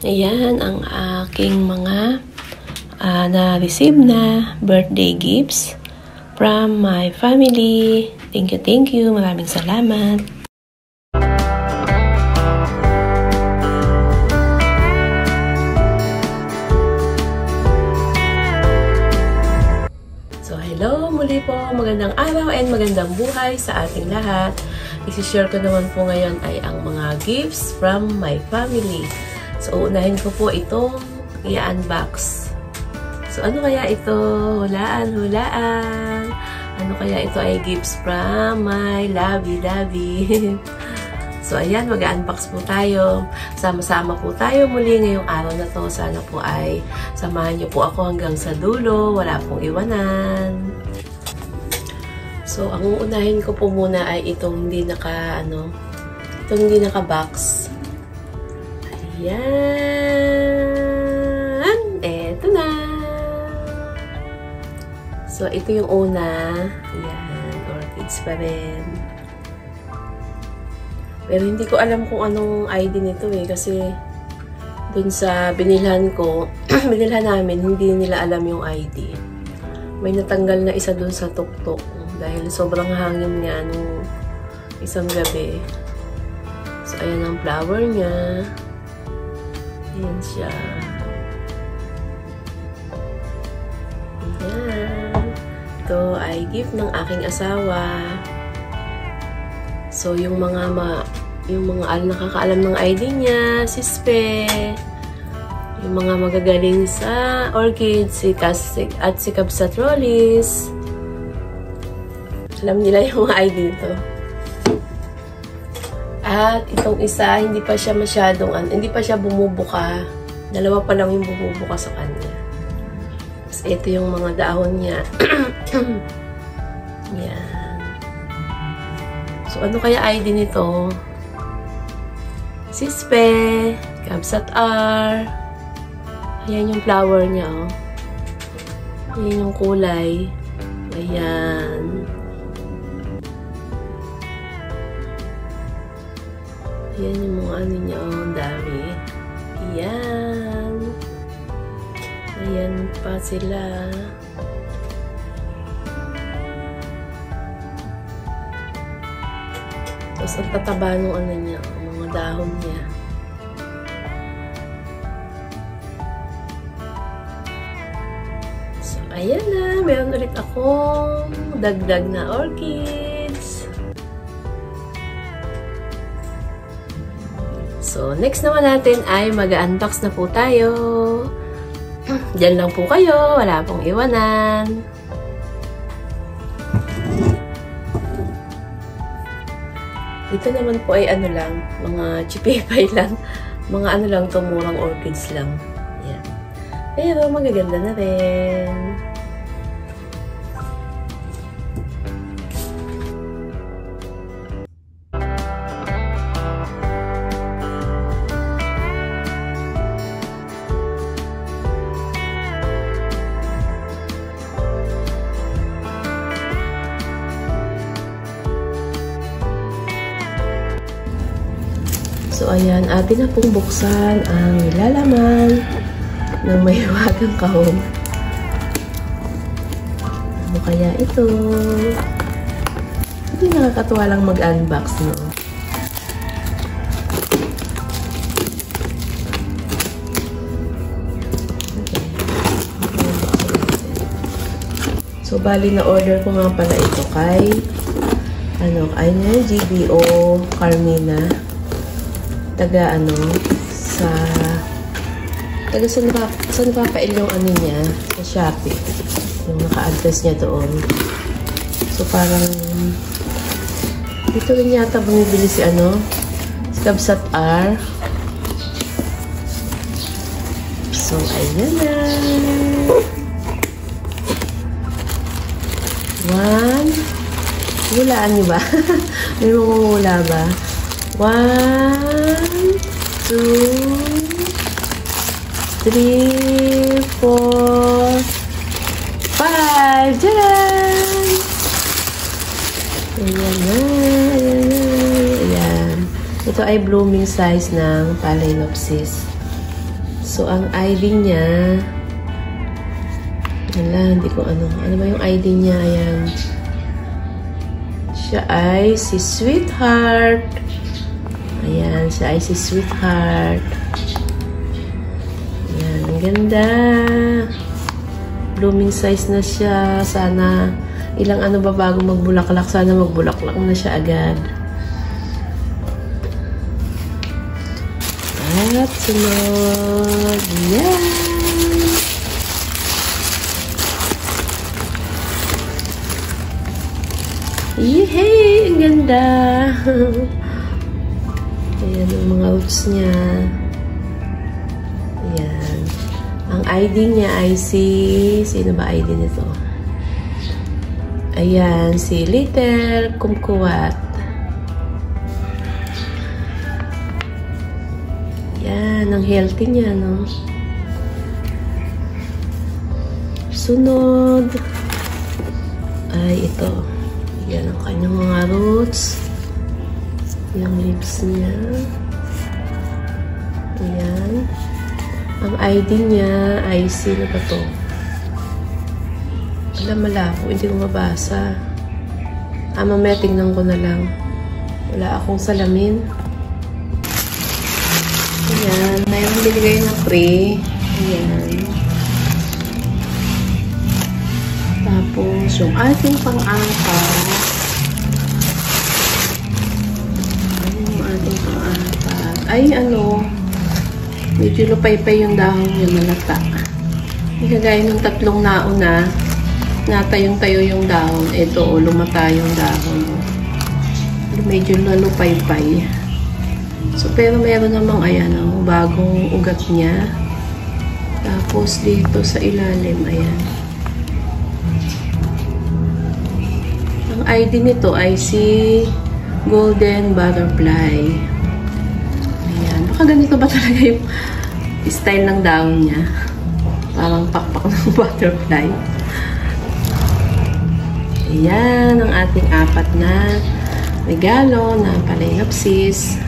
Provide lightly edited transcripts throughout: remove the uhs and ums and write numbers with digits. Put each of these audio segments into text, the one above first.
Ayan ang aking mga na-receive na birthday gifts from my family. Thank you. Maraming salamat. So, hello muli po. Magandang araw and magandang buhay sa ating lahat. I-share ko naman po ngayon ay ang mga gifts from my family. So, uunahin ko po itong i-unbox. So, ano kaya ito? Hulaan. Ano kaya ito ay gifts from my lovey. So, ayan, mag-unbox po tayo. Sama-sama po tayo muli ngayong araw na to. Sana po ay samahan niyo po ako hanggang sa dulo. Wala pong iwanan. So, ang uunahin ko po muna ay itong hindi naka-box. Ayan! Eto na! So, ito yung una. Ayan, orchids pa rin. Pero hindi ko alam kung anong ID nito kasi dun sa binilhan namin, hindi nila alam yung ID. May natanggal na isa dun sa tuktok dahil sobrang hangin nga nung isang gabi. So, ayan ang flower niya. Ayan siya. Ayan. Ito ay gift ng aking asawa. So, yung mga nakakaalam ng ID niya, si Spe, yung mga magagaling sa orchids, si Cassie at si Cabsatrolis. Alam nila yung ID nito. At itong isa, hindi pa siya bumubuka. Dalawa pa lang yung bumubuka sa kanya. Tapos ito yung mga dahon niya. Yan. So, ano kaya ID nito? Sispe, Cabsat R. Ayan yung flower niya, oh. Ayan yung kulay. Ayan. Ayan yung mga ano niya, oh, ang dami. Ayan. Ayan pa sila. Tapos ang tataba nung ano niya, mga dahon niya. So, ayan na. Meron ulit akong dagdag na orchids. So, next naman natin ay mag-unbox na po tayo. Diyan lang po kayo. Wala pong iwanan. Ito naman po ay ano lang, mga chipipay lang. Mga ano lang to, murang orchids lang. Yan. Pero magaganda na rin. So, ayan, atin na pong buksan ang nilalaman ng mahiwagang kahon. Ano kaya ito? Hindi nakakatuwa lang mag-unbox, no? Okay. So, bali na order ko nga pala ito kay GBO Carmina. Taga saan papail yung ano niya sa Shopee, yung naka-address niya doon. So parang dito rin yata bumibili si Cabsat R. So ayan na. Hulaan niyo ba? May mangungula ba? 1, 2, 3, 4, 5. Diyan! Ayan na. Ayan. Ito ay blooming size ng Phalaenopsis. So, ang ID niya, wala, hindi ko ano ba yung ID niya, ayan. Siya ay si Sweetheart. Ayan, siya ay si Sweetheart. Ayan, ang ganda. Blooming size na siya. Sana, ilang ano ba bago magbulaklak? Sana magbulaklak na siya agad. At sunod. Yan. Yehey! Ang ganda! Ayan ang mga roots niya. Ayan. Ang ID niya ay si... Sino ba ID nito? Ayan, si Little Kumquat. Yan, ang healthy niya, no? Sunod ay ito. Yan ang kanyang mga roots. Yung leaves niya. Ayan. Ang ID niya ay sino ba to? Alam, malabo. Hindi ko mabasa. Mamaya tingnan ko na lang. Wala akong salamin. Ayan. Mayroong binigay na tray. Ayan. Tapos, yung ating pang-apat. Yung ating pang-apat. Ay, ano, medyo lupay-pay yung dahon niya, malata. Kagaya ng tatlong nauna, natayong-tayo yung dahon. Ito, lumata yung dahon. Medyo lalupay-pay. So, pero meron namang, ayan, bagong ugat niya. Tapos, dito sa ilalim, ayan. Ang ID nito ay si Golden Butterfly. Ayan. Baka ganito ba talaga yung style ng dahon niya? Parang pakpak ng butterfly. Ayan ang ating apat na regalo na Phalaenopsis.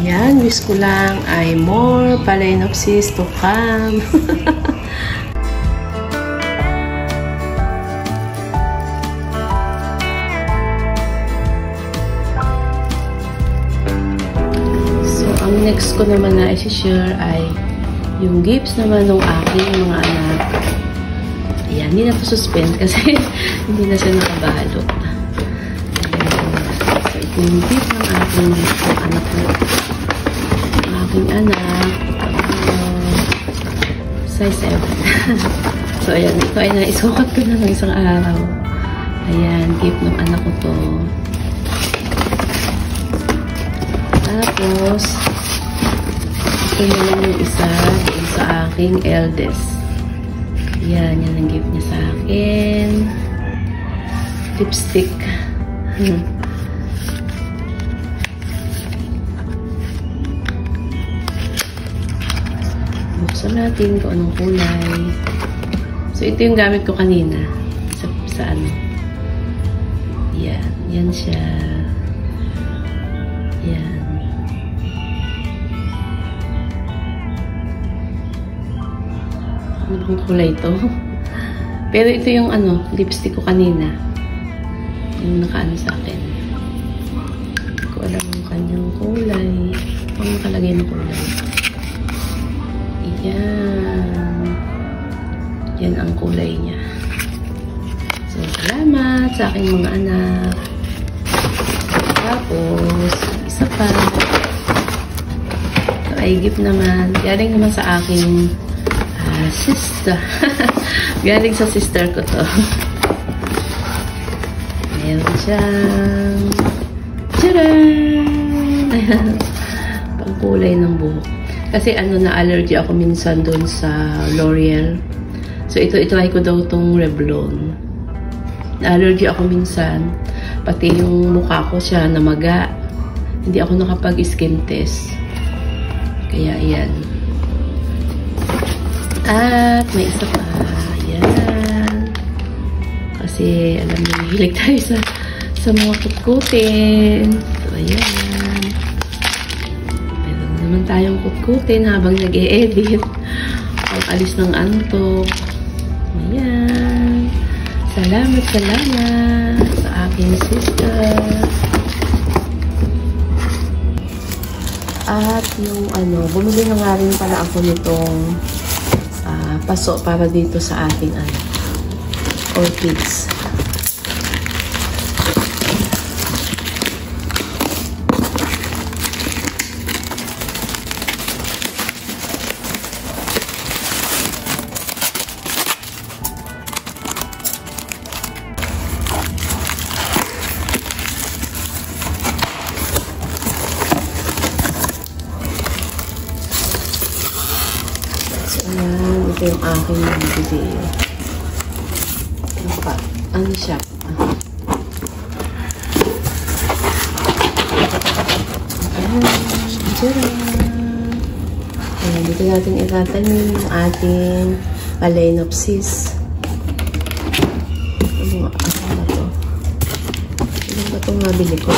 Ayan, wish ko lang ay more Phalaenopsis to come. Next ko naman na i-share ay yung gifts naman ng aking mga anak. Ayan, hindi na ito suspend kasi hindi na siya nakabalot. So, ito yung gift ng aking anak ko. Ang aking anak. Size 7. So, ayan. Ito ay naisukat ko na ng isang araw. Ayan, gift ng anak ko to. Tapos, ito naman yung isa sa aking eldest. Yan, yan ang gift niya sa akin. Lipstick. Buksan natin kung anong kulay. So, ito yung gamit ko kanina. Sa ano. Yan. Yan siya. Yan. Anong kulay ito? Pero ito yung ano, lipstick ko kanina. Yung nakaano sa akin. Hindi ko alam yung kanyang kulay. Ang nakalagay ng kulay. Yan. Yan ang kulay niya. So, salamat sa aking mga anak. Tapos, isa pa. So, ay gift naman. Galing naman sa aking sister. Galing sa sister ko to. Meron siyang tcharan! Ayan. Pangkulay ng buhok. Kasi ano, na-allergy ako minsan doon sa L'Oreal. So, ito-try ko daw tong Revlon. Na-allergy ako minsan. Pati yung mukha ko siya namaga. Hindi ako nakapag-skin test. Kaya, ayan. At may isa pa. Ayan. Kasi, alam niyo, hilig tayo sa mga kutkutin. So, ayan. Meron naman tayong kutkutin habang nag-e-edit. Pag-alis ng antok. Ayan. Salamat sa aking sister. At yung bumili na nga rin pala ako nitong paso para dito sa ating orchids. Ayan, ito yung aking video. Ano siya? Ayan, ayan, dito natin itatanim yung ating Phalaenopsis. Ano ba ito? Ano ba itong nabili ko?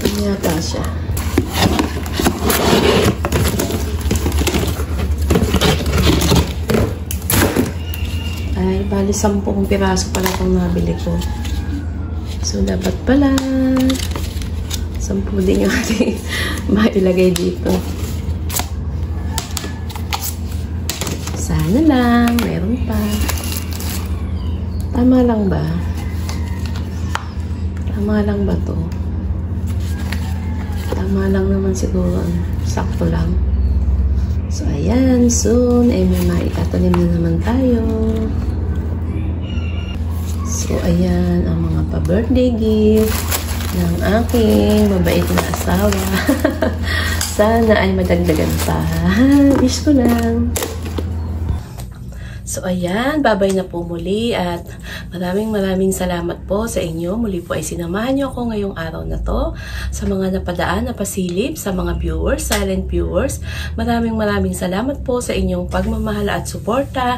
Ano yata siya? Ay, bali 10 piraso pala itong nabili ko. So, dapat pala 10 din yung ating mailagay dito. Sana lang, meron pa. Tama lang ba? Tama lang ba to? Tama lang naman siguro. Sakto lang. So, ayan. Soon, ay may maitatanim na naman tayo. So, ayan ang mga pa-birthday gift ng aking mabait na asawa. Sana ay madagdagan pa. Wish ko lang. So, ayan. Babay na po muli at maraming salamat po sa inyo. Muli po ay sinamahan niyo ako ngayong araw na to. Sa mga napadaan na pasilip, sa mga viewers, silent viewers, maraming salamat po sa inyong pagmamahal at suporta.